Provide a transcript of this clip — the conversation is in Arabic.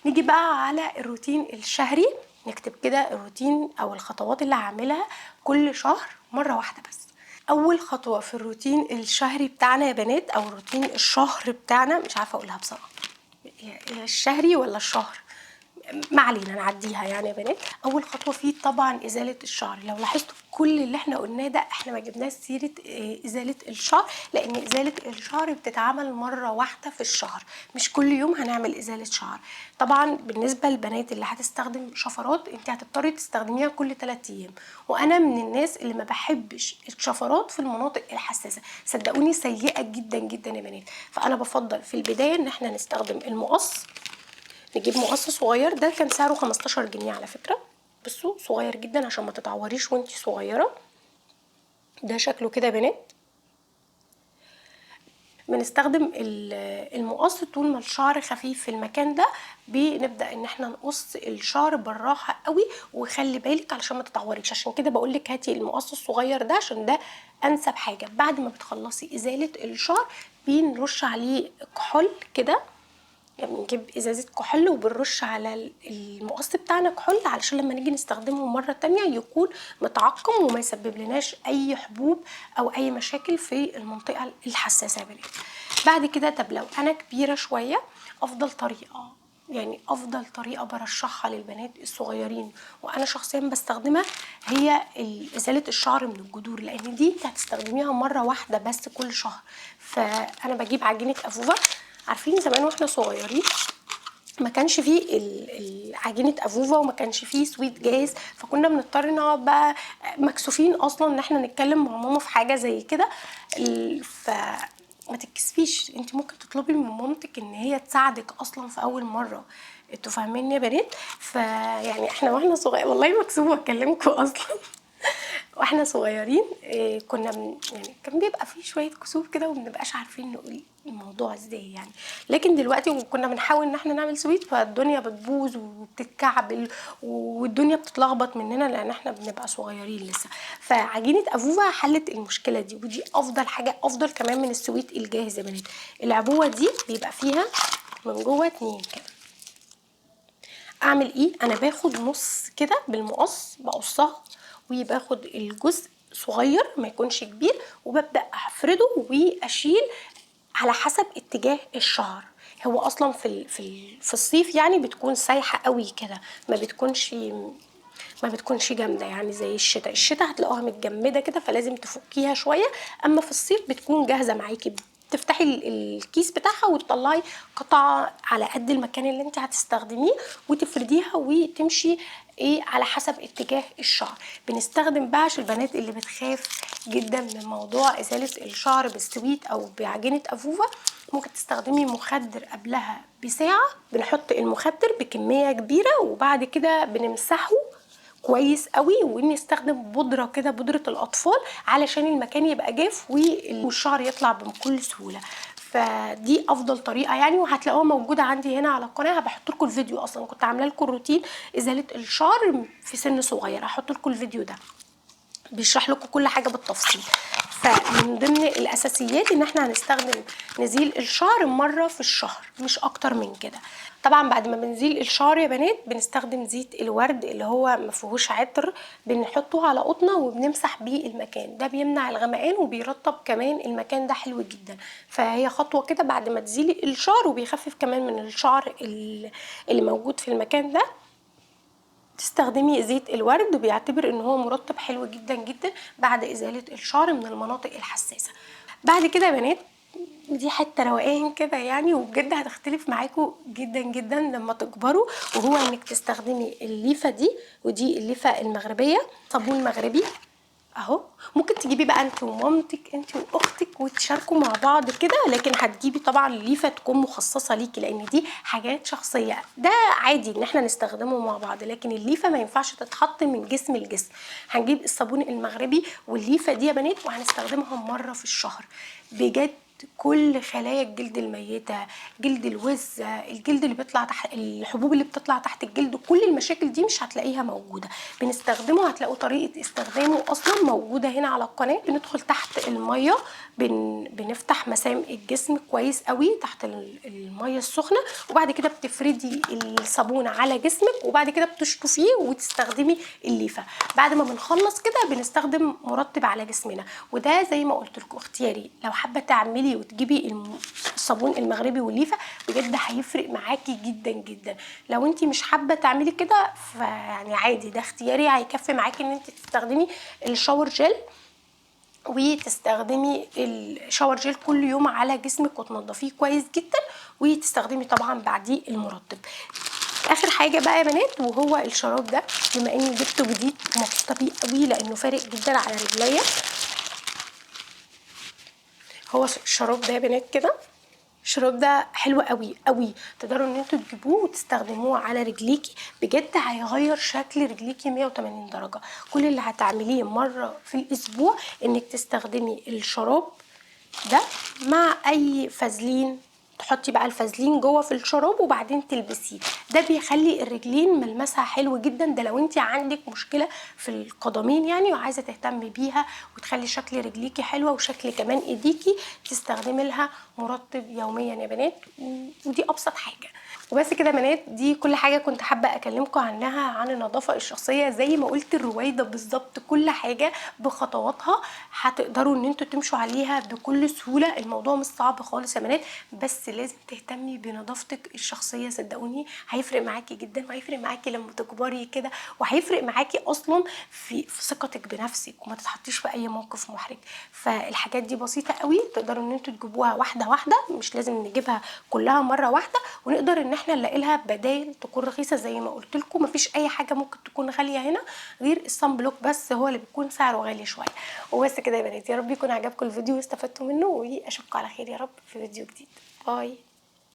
نيجي بقى على الروتين الشهري. نكتب كده الروتين او الخطوات اللي هعملها كل شهر مرة واحدة بس. اول خطوة في الروتين الشهري بتاعنا يا بنات، او الروتين الشهر بتاعنا، مش عارفة اقولها بصراحة، الشهري ولا الشهر، ما علينا نعديها يعني يا بنات. اول خطوه فيه طبعا ازاله الشعر. لو لاحظتوا كل اللي احنا قلناه ده احنا ما جبناش سيره ازاله الشعر، لان ازاله الشعر بتتعمل مره واحده في الشهر، مش كل يوم هنعمل ازاله شعر. طبعا بالنسبه للبنات اللي هتستخدم شفرات انت هتضطري تستخدميها كل 3 ايام، وانا من الناس اللي ما بحبش الشفرات في المناطق الحساسه، صدقوني سيئه جدا جدا يا بنات. فانا بفضل في البدايه ان احنا نستخدم المقص. نجيب مقص صغير، ده كان سعره 15 جنيه على فكرة، بصوا صغير جدا عشان ما تتعوريش وانتي صغيرة. ده شكله كده يا بنات. بنستخدم المقص طول ما الشعر خفيف في المكان ده، بنبدا ان احنا نقص الشعر بالراحه قوي، وخلي بالك علشان ما تتعوريش. عشان كده بقول لك هاتي المقص الصغير ده عشان ده انسب حاجه. بعد ما بتخلصي ازاله الشعر بنرش عليه كحول كده، يعني بنجيب ازازه كحول وبنرش على المقص بتاعنا كحول علشان لما نيجي نستخدمه مره تانية يكون متعقم وما يسبب لناش اي حبوب او اي مشاكل في المنطقه الحساسه يا بنات. بعد كده طب لو انا كبيره شويه، افضل طريقه برشحها للبنات الصغيرين وانا شخصيا بستخدمها هي ازاله الشعر من الجذور، لان دي انت هتستخدميها مره واحده بس كل شهر. فانا بجيب عجينه افوفا. عارفين زمان واحنا صغيرين ما كانش فيه عجينه افوفا وما كانش فيه سويت جاهز، فكنا بنضطر نقعد بقى مكسوفين اصلا ان احنا نتكلم مع ماما في حاجه زي كده. ما تتكسفيش، انت ممكن تطلبي من مامتك ان هي تساعدك اصلا في اول مره. انتوا فاهمين يا بنات؟ فيعني احنا واحنا صغيرين، والله مكسوفه اكلمكم اصلا واحنا صغيرين كنا يعني كان بيبقى فيه شويه كسوف كده ومبنبقاش عارفين نقول الموضوع ازاي يعني. لكن دلوقتي كنا بنحاول ان احنا نعمل سويت فالدنيا بتبوظ وبتتكعبل والدنيا بتتلخبط مننا لان احنا بنبقى صغيرين لسه. فعجينه افوفا حلت المشكله دي، ودي افضل حاجه، افضل كمان من السويت الجاهز يا بنات. العبوه دي بيبقى فيها من جوه 2 كده. اعمل ايه؟ انا باخد نص كده بالمقص بقصها، وباخد الجزء صغير ما يكونش كبير وببدا افرده واشيل على حسب اتجاه الشعر. هو اصلا في الصيف يعني بتكون سايحه قوي كده، ما بتكونش جامده يعني زي الشتاء هتلاقوها متجمده كده فلازم تفكيها شويه. اما في الصيف بتكون جاهزه معاكي، تفتحي الكيس بتاعها وتطلعي قطعه على قد المكان اللي انت هتستخدميه وتفرديها وتمشي على حسب اتجاه الشعر. بنستخدم بقى عشان البنات اللي بتخاف جدا من موضوع ازاله الشعر بالسويت او بعجينه افوفا، ممكن تستخدمي مخدر قبلها بساعه. بنحط المخدر بكميه كبيره وبعد كده بنمسحه كويس قوي ونستخدم بودره كده، بودره الاطفال، علشان المكان يبقى جاف والشعر يطلع بكل سهوله. فدي افضل طريقه يعني، وهتلاقوها موجوده عندي هنا على القناه. بحط لكم الفيديو، اصلا كنت عامله لكم روتين ازاله الشعر في سن صغير، هحط لكم الفيديو ده بيشرح لكم كل حاجه بالتفصيل. فمن ضمن الاساسيات ان احنا هنستخدم نزيل الشعر مره في الشهر مش اكتر من كده. طبعا بعد ما بنزيل الشعر يا بنات بنستخدم زيت الورد اللي هو ما فيهوش عطر، بنحطه على قطنه وبنمسح بيه المكان ده، بيمنع الغمقان وبيرطب كمان المكان ده، حلو جدا. فهي خطوه كده بعد ما تزيلي الشعر وبيخفف كمان من الشعر اللي موجود في المكان ده. تستخدمي زيت الورد وبيعتبر ان هو مرطب حلو جدا جدا بعد ازاله الشعر من المناطق الحساسه. بعد كده يا بنات دي حته روقان كده يعني، وبجد هتختلف معاكم جدا جدا لما تكبروا، وهو انك تستخدمي الليفه دي، ودي الليفه المغربيه، صابون مغربي اهو. ممكن تجيبي بقى انت ومامتك، انت واختك، وتشاركوا مع بعض كده، لكن هتجيبي طبعا ليفه تكون مخصصه ليكي لان دي حاجات شخصيه. ده عادي ان احنا نستخدمه مع بعض، لكن الليفه ما ينفعش تتحط من جسم لجسم. هنجيب الصابون المغربي والليفه دي يا بنات وهنستخدمها مره في الشهر. بجد كل خلايا الجلد الميته، جلد الوز، الجلد اللي بيطلع تحت، الحبوب اللي بتطلع تحت الجلد، كل المشاكل دي مش هتلاقيها موجوده. بنستخدمه، هتلاقوا طريقه استخدامه اصلا موجوده هنا على القناه. بندخل تحت الميه، بنفتح مسام الجسم كويس قوي تحت الميه السخنه، وبعد كده بتفردي الصابون على جسمك، وبعد كده بتشطفيه وتستخدمي الليفه. بعد ما بنخلص كده بنستخدم مرطب على جسمنا، وده زي ما قلت لكم اختياري. لو حابه تعملي وتجيبي الصابون المغربي والليفه بجد هيفرق معاكي جدا جدا. لو انت مش حابه تعملي كده فيعني عادي، ده اختياري. هيكفي معاكي ان انت تستخدمي الشاور جل، وتستخدمي الشاور جيل كل يوم على جسمك وتنضفيه كويس جدا، وتستخدمي طبعا بعديه المرطب. اخر حاجه بقى يا بنات وهو الشراب ده، بما اني جبته جديد ومبسوطه بيه قوي لانه فارق جدا على رجليا. هو الشراب ده يا بنات كده، الشراب ده حلو قوي قوي، تقدروا ان انتوا تجيبوه وتستخدموه على رجليكي، بجد هيغير شكل رجليكي 180 درجه. كل اللي هتعمليه مره في الاسبوع انك تستخدمي الشراب ده مع اي فازلين، تحطي بقى الفازلين جوه في الشراب وبعدين تلبسيه. ده بيخلي الرجلين ملمسها حلو جدا. ده لو انت عندك مشكله في القدمين يعني وعايزه تهتمي بيها وتخلي شكل رجليكي حلوه وشكل كمان ايديكي، تستخدمي لها مرطب يوميا يا بنات، ودي ابسط حاجه. وبس كده يا بنات، دي كل حاجه كنت حابه اكلمكم عنها عن النظافه الشخصيه. زي ما قلت الرويده بالظبط، كل حاجه بخطواتها هتقدروا ان انتوا تمشوا عليها بكل سهوله. الموضوع مش صعب خالص يا بنات، بس لازم تهتمي بنظافتك الشخصيه. صدقوني هيفرق معاكي جدا، وهيفرق معاكي لما تكبري كده، وهيفرق معاكي اصلا في ثقتك بنفسك، وما تتحطيش في اي موقف محرج. فالحاجات دي بسيطه قوي، تقدروا ان انتوا تجيبوها واحده واحده، مش لازم نجيبها كلها مره واحده، ونقدر ان احنا نلاقي لها بدائل تكون رخيصه. زي ما قلت لكم مفيش اي حاجه ممكن تكون غاليه هنا غير الصن بلوك، بس هو اللي بيكون سعره غالي شويه. وبس كده يا بنات، يا رب يكون عجبكم الفيديو واستفدتوا منه، واشوفكم على خير يا رب في فيديو جديد. باي.